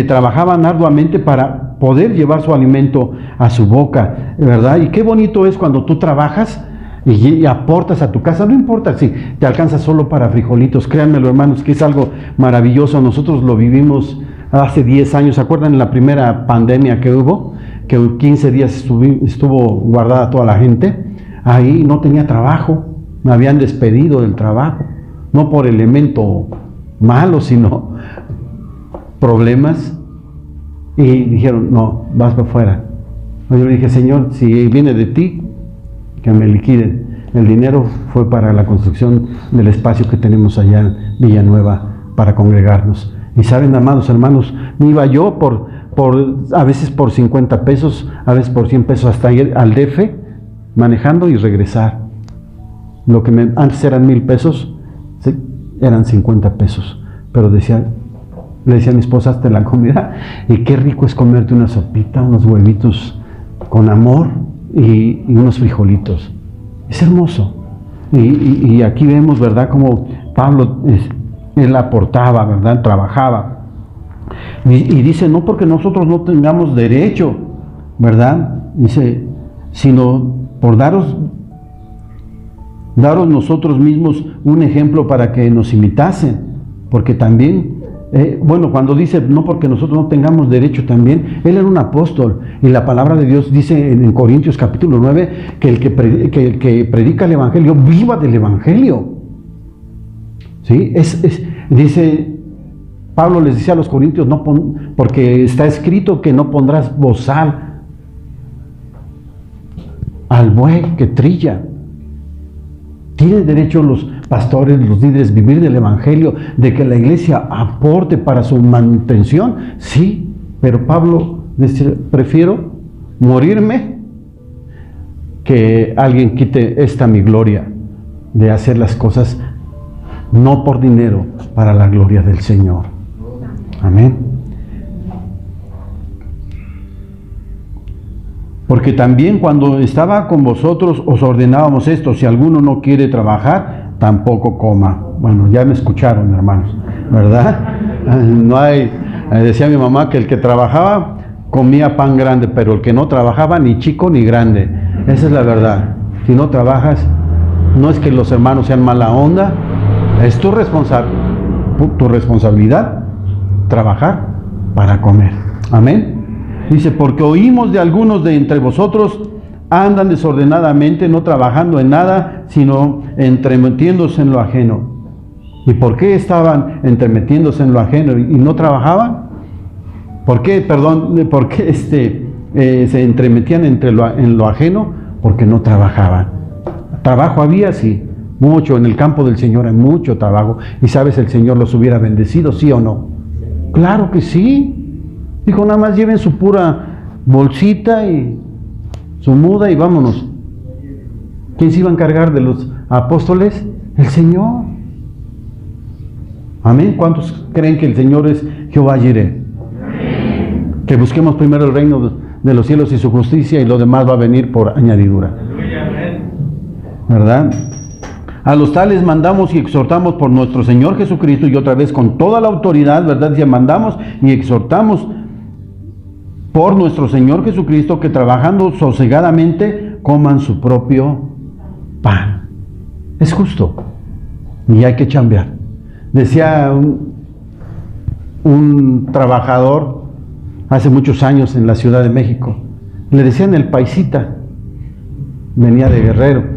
trabajaba arduamente para poder llevar su alimento a su boca, ¿verdad? Y qué bonito es cuando tú trabajas y aportas a tu casa, no importa si te alcanza solo para frijolitos, créanmelo, hermanos, que es algo maravilloso. Nosotros lo vivimos hace 10 años, ¿se acuerdan en la primera pandemia que hubo? Que 15 días estuvo guardada toda la gente, ahí no tenía trabajo, me habían despedido del trabajo, no por elemento malo, sino problemas, y dijeron, no, vas para afuera. Yo le dije, Señor, si viene de ti, que me liquiden. El dinero fue para la construcción del espacio que tenemos allá en Villanueva para congregarnos. Y saben, amados hermanos, me iba yo a veces por 50 pesos, a veces por 100 pesos hasta ir al DF, manejando y regresar. Lo que antes eran 1,000 pesos, eran 50 pesos. Pero le decía a mi esposa, hazte la comida, y qué rico es comerte una sopita, unos huevitos con amor, y unos frijolitos. Es hermoso. Y aquí vemos, ¿verdad?, como Pablo, él aportaba, ¿verdad?, trabajaba. Y dice, no porque nosotros no tengamos derecho, ¿verdad? Dice, sino por daros nosotros mismos un ejemplo para que nos imitasen. Porque también, cuando dice, no porque nosotros no tengamos derecho también, él era un apóstol, y la palabra de Dios dice en Corintios capítulo 9, que el que predica el Evangelio, viva del Evangelio. ¿Sí? Dice, Pablo les dice a los corintios, porque está escrito que no pondrás bozal al buey que trilla. ¿Tienen derecho los pastores, los líderes, vivir del Evangelio, de que la iglesia aporte para su manutención? Sí, pero Pablo dice, prefiero morirme que alguien quite esta mi gloria de hacer las cosas no por dinero, para la gloria del Señor. Amén. Porque también cuando estaba con vosotros os ordenábamos esto: si alguno no quiere trabajar, tampoco coma. Bueno, ya me escucharon, hermanos, ¿verdad? No hay, decía mi mamá que el que trabajaba comía pan grande, pero el que no trabajaba ni chico ni grande. Esa es la verdad. Si no trabajas, no es que los hermanos sean mala onda, es tu responsabilidad trabajar para comer. Amén. Dice, porque oímos de algunos de entre vosotros andan desordenadamente, no trabajando en nada, sino entremetiéndose en lo ajeno. ¿Y por qué estaban entremetiéndose en lo ajeno y no trabajaban? ¿Por qué se entremetían en lo ajeno? Porque no trabajaban. Trabajo había, sí, mucho. En el campo del Señor hay mucho trabajo. Y sabes, el Señor los hubiera bendecido, ¿sí o no? Claro que sí. Dijo, nada más lleven su pura bolsita y su muda y vámonos. ¿Quién se iba a encargar de los apóstoles? El Señor. Amén. ¿Cuántos creen que el Señor es Jehová Jireh? Amén. Que busquemos primero el reino de los cielos y su justicia, y lo demás va a venir por añadidura. ¿verdad? A los tales mandamos y exhortamos por nuestro Señor Jesucristo, y otra vez con toda la autoridad, ¿verdad? Ya mandamos y exhortamos por nuestro Señor Jesucristo, que trabajando sosegadamente coman su propio pan. Es justo y hay que chambear. Decía un trabajador hace muchos años en la Ciudad de México, le decían el paisita, venía de Guerrero,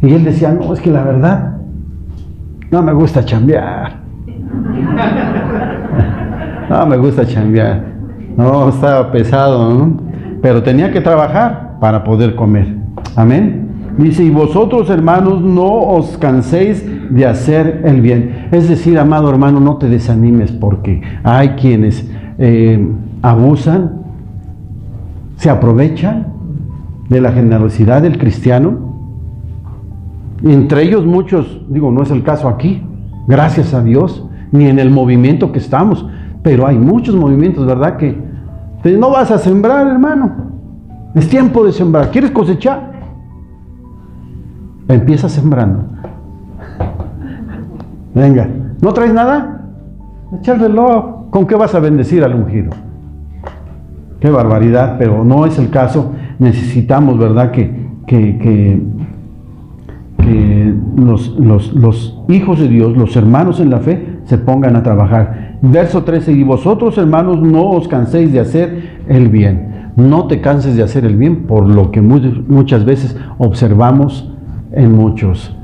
y él decía, no, es que la verdad no me gusta chambear. No me gusta chambear. No, estaba pesado, ¿no? Pero tenía que trabajar para poder comer. Amén. Dice, y vosotros, hermanos, no os canséis de hacer el bien. Es decir, amado hermano, no te desanimes, porque hay quienes abusan, se aprovechan de la generosidad del cristiano. Entre ellos muchos, digo, no es el caso aquí, gracias a Dios, ni en el movimiento que estamos, pero hay muchos movimientos, ¿verdad? Que no vas a sembrar, hermano, es tiempo de sembrar. ¿Quieres cosechar? Empieza sembrando. Venga, ¿no traes nada? Echa el reloj. ¿Con qué vas a bendecir al ungido? Qué barbaridad, pero no es el caso. Necesitamos, ¿verdad? Que los hijos de Dios, los hermanos en la fe, se pongan a trabajar. Verso 13, y vosotros, hermanos, no os canséis de hacer el bien. No te canses de hacer el bien, por lo que muchas veces observamos en muchos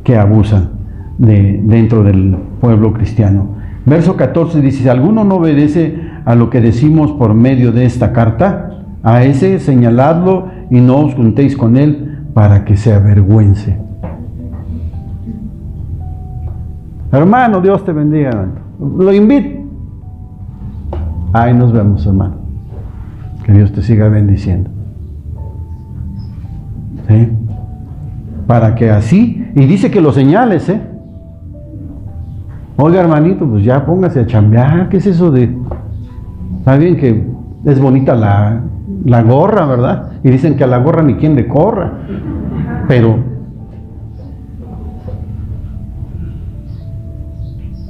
que abusan dentro del pueblo cristiano. Verso 14 dice, si alguno no obedece a lo que decimos por medio de esta carta, a ese señaladlo y no os juntéis con él para que se avergüence. Hermano, Dios te bendiga. Lo invito. Ahí nos vemos, hermano. Que Dios te siga bendiciendo. ¿Sí? Para que así, y dice que lo señales, Oiga, hermanito, pues ya póngase a chambear. ¿Qué es eso de...? Está bien que es bonita la gorra, ¿verdad? Y dicen que a la gorra ni quien le corra. Pero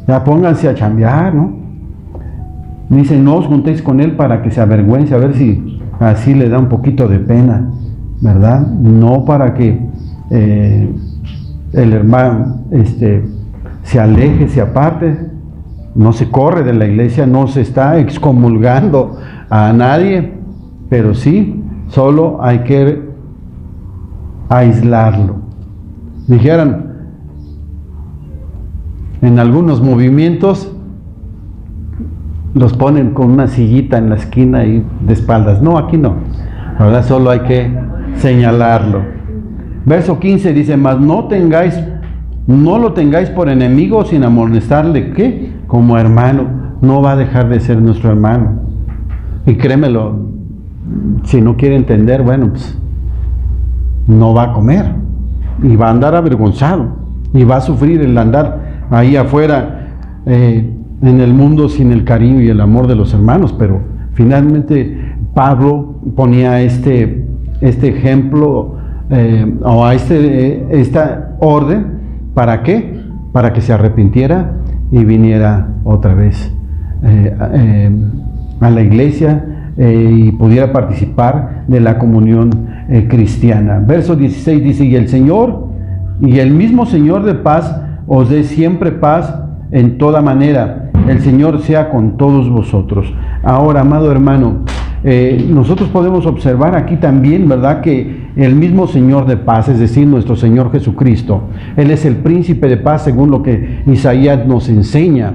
ya pónganse a chambear, ¿no? Dicen, no os juntéis con él para que se avergüence, a ver si así le da un poquito de pena, ¿verdad? No para que el hermano se aleje, se aparte. No se corre de la iglesia, no se está excomulgando a nadie, pero sí, solo hay que aislarlo. Dijeran, en algunos movimientos los ponen con una sillita en la esquina y de espaldas. No, aquí no. Ahora solo hay que señalarlo. Verso 15 dice, mas no lo tengáis por enemigo sin amonestarle, ¿qué? Como hermano. No va a dejar de ser nuestro hermano. Y créemelo, si no quiere entender, bueno, pues no va a comer. Y va a andar avergonzado. Y va a sufrir el andar ahí afuera en el mundo sin el cariño y el amor de los hermanos. Pero finalmente Pablo ponía este ejemplo o a esta orden. ¿Para qué? Para que se arrepintiera y viniera otra vez a la iglesia y pudiera participar de la comunión cristiana. Verso 16 dice, y el Señor, y el mismo Señor de paz, os dé siempre paz en toda manera. El Señor sea con todos vosotros. Ahora, amado hermano, nosotros podemos observar aquí también, ¿verdad?, que el mismo Señor de paz, es decir, nuestro Señor Jesucristo, Él es el príncipe de paz según lo que Isaías nos enseña,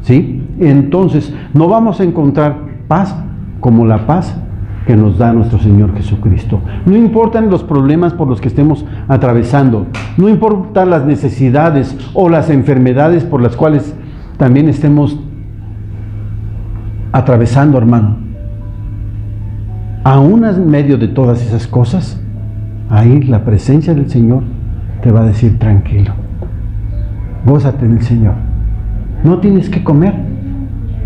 ¿sí? Entonces, no vamos a encontrar paz como la paz que nos da nuestro Señor Jesucristo. No importan los problemas por los que estemos atravesando, no importan las necesidades o las enfermedades por las cuales también estemos atravesando, hermano. Aún en medio de todas esas cosas, ahí la presencia del Señor te va a decir, tranquilo, gózate en el Señor. No tienes que comer,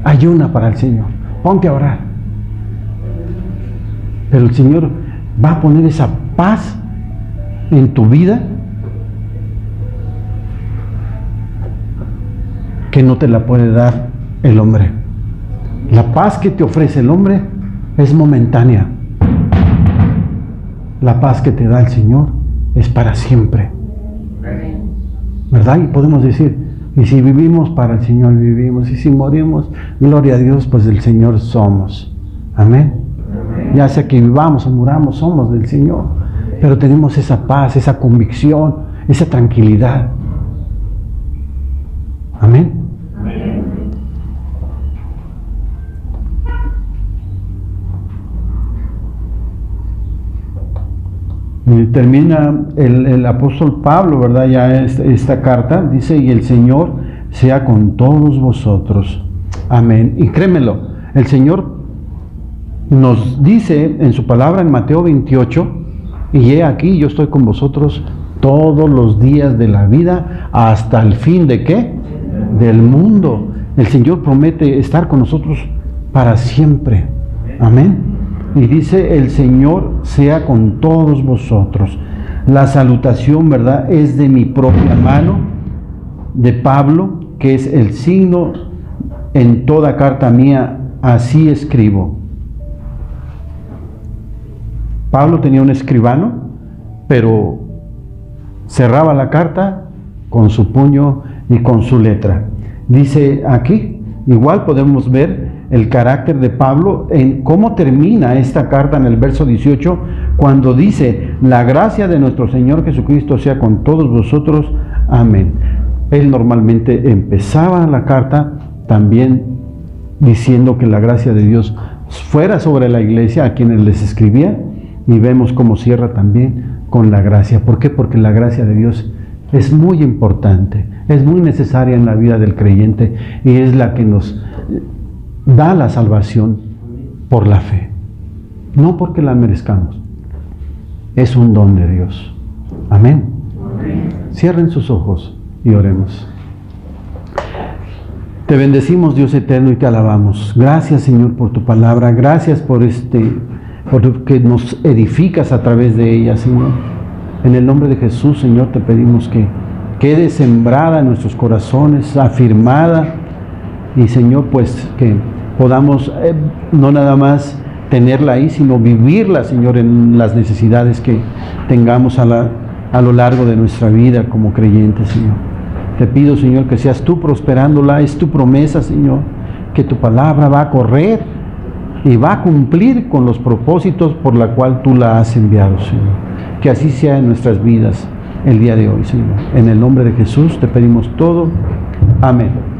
ayuna para el Señor, ponte a orar. Pero el Señor va a poner esa paz en tu vida que no te la puede dar el hombre. La paz que te ofrece el hombre es momentánea. La paz que te da el Señor es para siempre. ¿Verdad? Y podemos decir, y si vivimos para el Señor vivimos, y si morimos, gloria a Dios, pues del Señor somos. Amén. Ya sea que vivamos o muramos, somos del Señor. Pero tenemos esa paz, esa convicción, esa tranquilidad. Amén. Y termina el apóstol Pablo, ¿verdad? Ya esta carta dice, y el Señor sea con todos vosotros. Amén. Y créemelo, el Señor nos dice en su palabra en Mateo 28, y he aquí, yo estoy con vosotros todos los días de la vida, hasta el fin de ¿qué? Del mundo. El Señor promete estar con nosotros para siempre. Amén. Y dice, el Señor sea con todos vosotros. La salutación, ¿verdad?, es de mi propia mano, de Pablo, que es el signo en toda carta mía, así escribo. Pablo tenía un escribano, pero cerraba la carta con su puño y con su letra. Dice aquí, igual podemos ver el carácter de Pablo en cómo termina esta carta en el verso 18, cuando dice, la gracia de nuestro Señor Jesucristo sea con todos vosotros. Amén. Él normalmente empezaba la carta también diciendo que la gracia de Dios fuera sobre la iglesia a quienes les escribía, y vemos cómo cierra también con la gracia. ¿Por qué? Porque la gracia de Dios es muy importante, es muy necesaria en la vida del creyente, y es la que nos da la salvación por la fe, no porque la merezcamos. Es un don de Dios. Amén. Cierren sus ojos y oremos. Te bendecimos, Dios eterno, y te alabamos. Gracias, Señor, por tu palabra. Gracias por que nos edificas a través de ella, Señor. En el nombre de Jesús, Señor, te pedimos que quede sembrada en nuestros corazones, afirmada, y Señor, pues que podamos no nada más tenerla ahí, sino vivirla, Señor, en las necesidades que tengamos a lo largo de nuestra vida como creyentes, Señor. Te pido, Señor, que seas tú prosperándola. Es tu promesa, Señor, que tu palabra va a correr y va a cumplir con los propósitos por la cual tú la has enviado, Señor. Que así sea en nuestras vidas el día de hoy, Señor. En el nombre de Jesús te pedimos todo. Amén.